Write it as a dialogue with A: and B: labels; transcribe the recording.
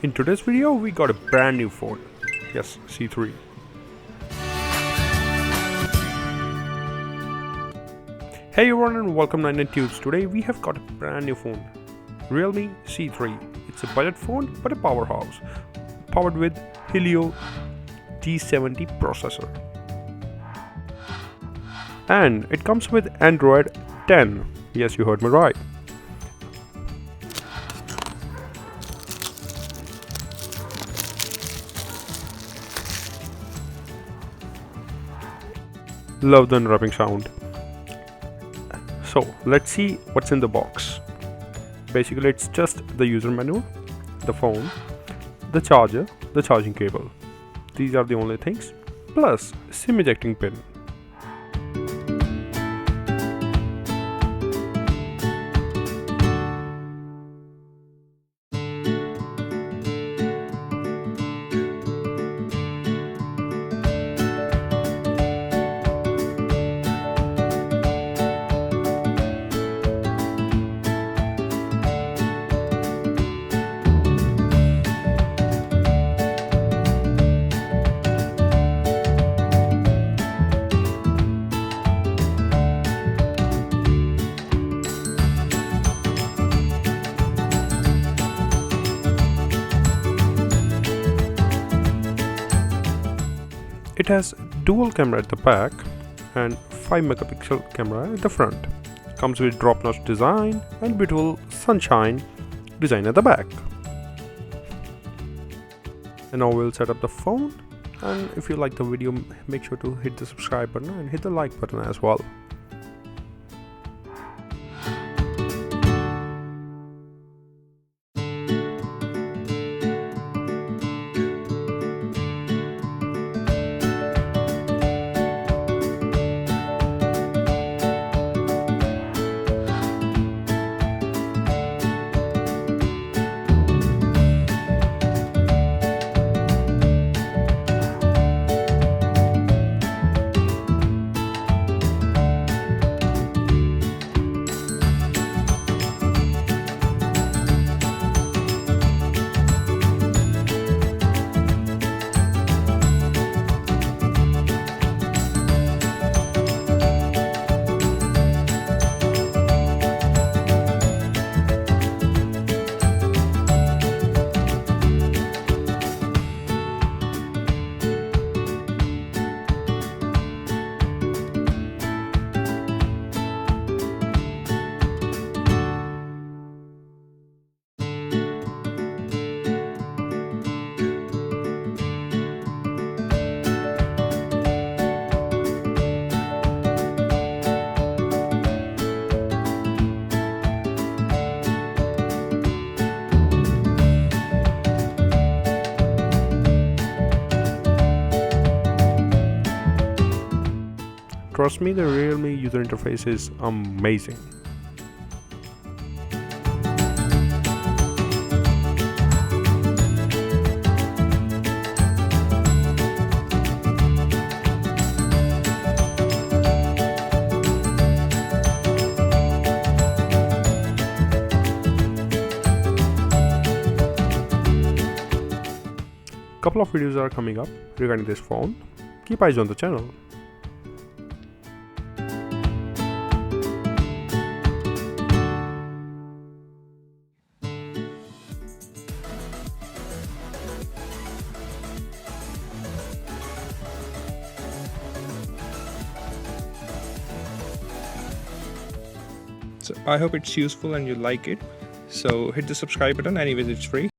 A: In today's video, we got a brand new phone. Yes, C3. Hey everyone and welcome to 99Tubes. Today we have got a brand new phone. Realme C3. It's a budget phone but a powerhouse. Powered with Helio G70 Processor. And it comes with Android 10. Yes, you heard me right. Love the unwrapping sound. So let's see what's in the box. Basically it's just the user manual, the phone, the charger, the charging cable. These are the only things, plus SIM ejecting pin. It has dual camera at the back and 5 megapixel camera at the front. Comes with drop notch design and beautiful sunshine design at the back. And now we'll set up the phone, and if you like the video, make sure to hit the subscribe button and hit the like button as well. Trust me, the Realme user interface is amazing. Couple of videos are coming up regarding this phone. Keep eyes on the channel.
B: So I hope it's useful and you like it. So hit the subscribe button, anyways it's free.